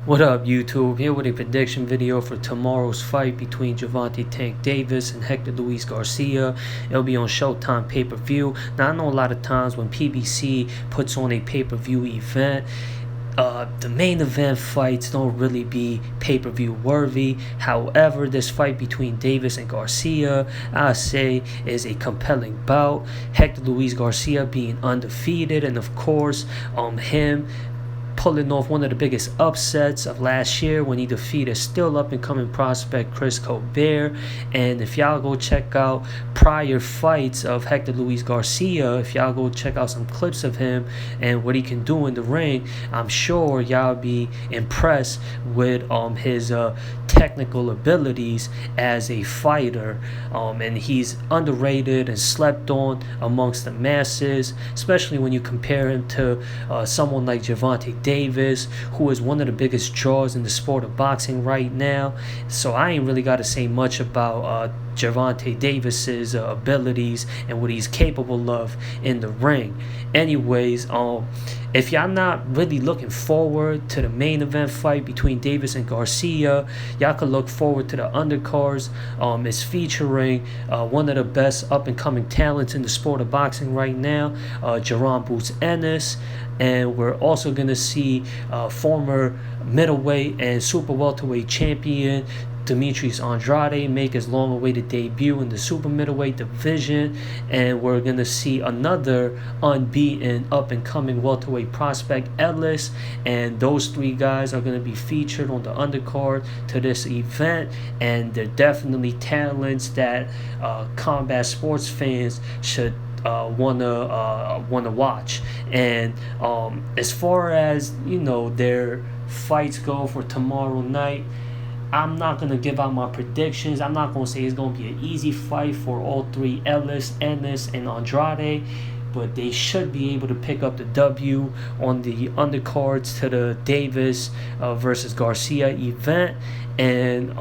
What up, YouTube? Here with a prediction video for tomorrow's fight between Gervonta Tank Davis and Hector Luis Garcia. It'll be on Showtime pay-per-view. Now, I know a lot of times when PBC puts on a pay-per-view event, the main event fights don't really be pay-per-view worthy. However, this fight between Davis and Garcia, I say, is a compelling bout. Hector Luis Garcia being undefeated, and of course, him pulling off one of the biggest upsets of last year when he defeated still up-and-coming prospect Chris Colbert. And if y'all go check out prior fights of Hector Luis Garcia, if y'all go check out some clips of him and what he can do in the ring, I'm sure y'all be impressed with his technical abilities as a fighter. And he's underrated and slept on amongst the masses, especially when you compare him to someone like Gervonta Davis, who is one of the biggest draws in the sport of boxing right now. So I ain't really got to say much about Gervonta Davis's abilities and what he's capable of in the ring. Anyways, if y'all not really looking forward to the main event fight between Davis and Garcia, y'all could look forward to the undercards. It's featuring one of the best up-and-coming talents in the sport of boxing right now, Gervonta. And we're also going to see former middleweight and super welterweight champion Demetrius Andrade make his long-awaited debut in the super middleweight division, and we're going to see another unbeaten up-and-coming welterweight prospect, Ellis, and those three guys are going to be featured on the undercard to this event, and they're definitely talents that combat sports fans should wanna watch. And as far as their fights go for tomorrow night, I'm not going to give out my predictions. I'm not going to say it's going to be an easy fight for all three, Ellis, Ennis, and Andrade, but they should be able to pick up the W on the undercards to the Davis versus Garcia event. And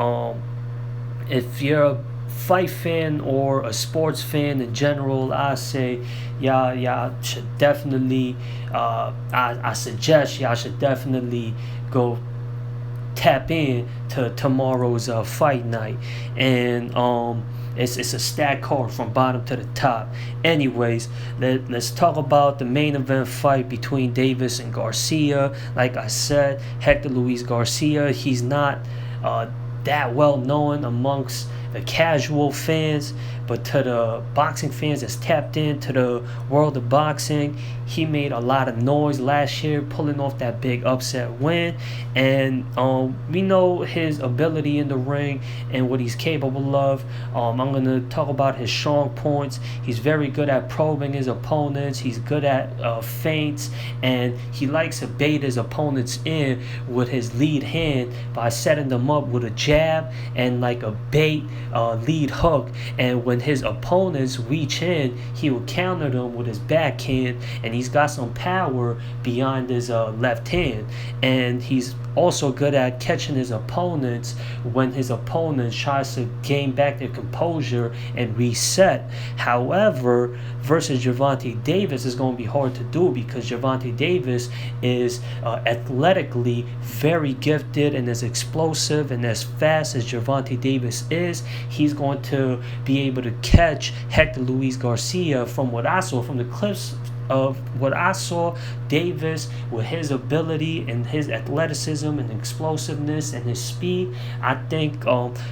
if you're a fight fan or a sports fan in general, I say y'all should definitely I suggest y'all should definitely go tap in to tomorrow's fight night. And it's a stacked card from bottom to the top. Anyways, let's talk about the main event fight between Davis and Garcia. Like I said, Hector Luis Garcia, he's not that well known amongst the casual fans, but to the boxing fans that's tapped into the world of boxing, he made a lot of noise last year, pulling off that big upset win. And we know his ability in the ring and what he's capable of. I'm going to talk about his strong points. He's very good at probing his opponents. He's good at feints, and he likes to bait his opponents in with his lead hand by setting them up with a jab and like a bait lead hook. And when his opponents reach in, he will counter them with his backhand, and he's got some power behind his left hand. And he's also good at catching his opponents when his opponent tries to gain back their composure and reset. However, versus Gervonta Davis is going to be hard to do, because Gervonta Davis is athletically very gifted and as explosive and as fast as Gervonta Davis is. He's going to be able to catch Hector Luis Garcia. From what I saw, from the clips of what I saw, Davis, with his ability and his athleticism and explosiveness and his speed, I think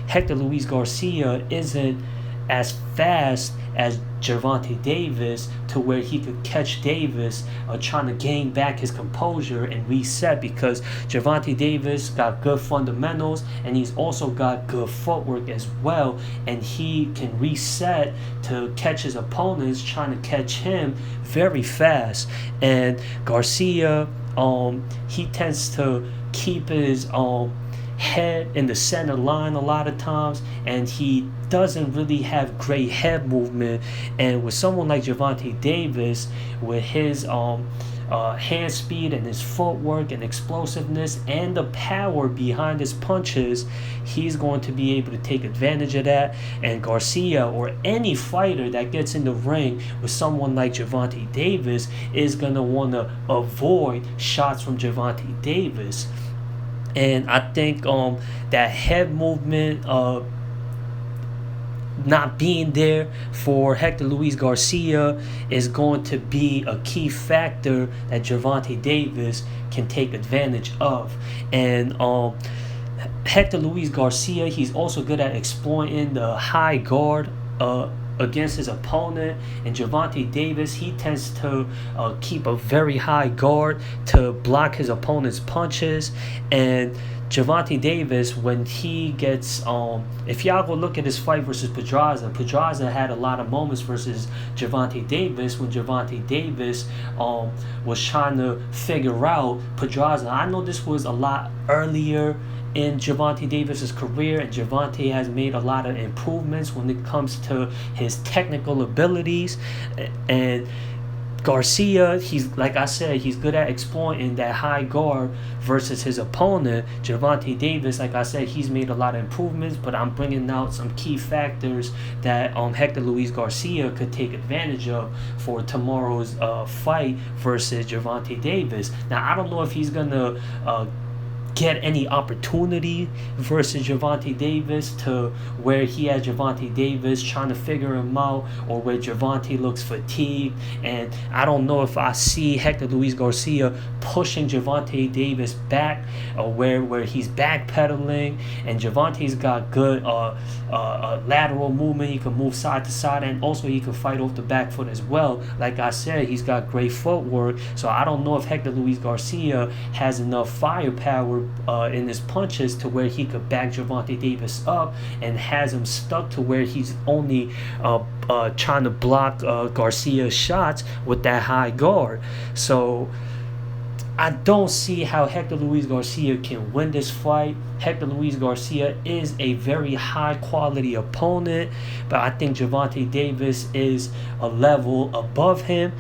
Hector Luis Garcia isn't as fast as Gervonta Davis to where he could catch Davis trying to gain back his composure and reset, because Gervonta Davis got good fundamentals and he's also got good footwork as well, and he can reset to catch his opponents trying to catch him very fast. And Garcia, he tends to keep his head in the center line a lot of times, and he doesn't really have great head movement. And with someone like Gervonta Davis, with his hand speed and his footwork and explosiveness and the power behind his punches, he's going to be able to take advantage of that. And Garcia, or any fighter that gets in the ring with someone like Gervonta Davis, is going to want to avoid shots from Gervonta Davis. And I think that head movement not being there for Hector Luis Garcia is going to be a key factor that Gervonta Davis can take advantage of. And Hector Luis Garcia, he's also good at exploiting the high guard against his opponent. And Gervonta Davis, he tends to keep a very high guard to block his opponent's punches. And Gervonta Davis, when he gets if y'all go look at his fight versus Pedraza had a lot of moments versus Gervonta Davis when Gervonta Davis was trying to figure out Pedraza. I know this was a lot earlier in Gervonta Davis's career, and Gervonta has made a lot of improvements when it comes to his technical abilities. And Garcia, he's, like I said, he's good at exploiting that high guard versus his opponent. Gervonta Davis, like I said, he's made a lot of improvements, but I'm bringing out some key factors that Hector Luis Garcia could take advantage of for tomorrow's fight versus Gervonta Davis. Now, I don't know if he's gonna get any opportunity versus Gervonta Davis to where he has Gervonta Davis trying to figure him out, or where Gervonta looks fatigued. And I don't know if I see Hector Luis Garcia pushing Gervonta Davis back, where he's backpedaling, and Gervonta's got good lateral movement. He can move side to side, and also he can fight off the back foot as well. Like I said, he's got great footwork, so I don't know if Hector Luis Garcia has enough firepower in his punches to where he could back Gervonta Davis up and has him stuck to where he's only trying to block Garcia's shots with that high guard. So I don't see how Hector Luis Garcia can win this fight. Hector Luis Garcia is a very high quality opponent, but I think Gervonta Davis is a level above him.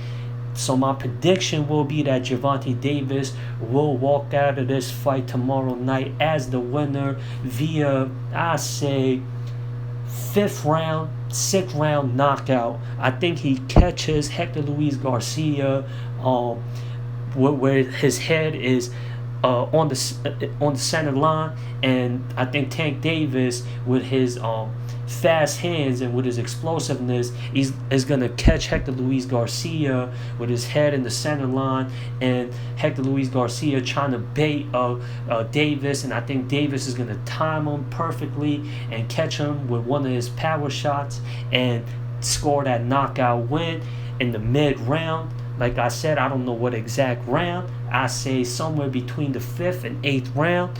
So my prediction will be that Gervonta Davis will walk out of this fight tomorrow night as the winner via, I say, 5th round, 6th round knockout. I think he catches Hector Luis Garcia where his head is on the center line, and I think Tank Davis with his fast hands and with his explosiveness is gonna catch Hector Luis Garcia with his head in the center line, and Hector Luis Garcia trying to bait Davis, and I think Davis is gonna time him perfectly and catch him with one of his power shots and score that knockout win in the mid round. Like I said, I don't know what exact round. I say somewhere between the 5th and 8th round.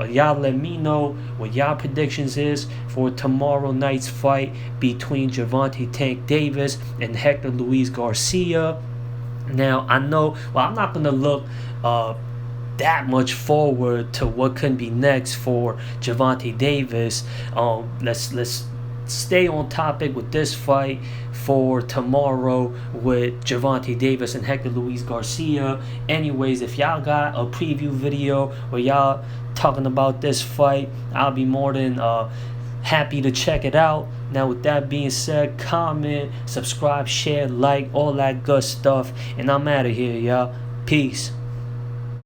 Y'all let me know what y'all predictions is for tomorrow night's fight between Gervonta Tank Davis and Hector Luis Garcia. Now, I know, well, I'm not going to look that much forward to what could be next for Gervonta Davis. Let's stay on topic with this fight for tomorrow with Gervonta Davis and Hector Luis Garcia. Anyways, if y'all got a preview video where y'all talking about this fight, I'll be more than happy to check it out. Now, with that being said, comment, subscribe, share, like, all that good stuff, and I'm out of here, y'all. Peace.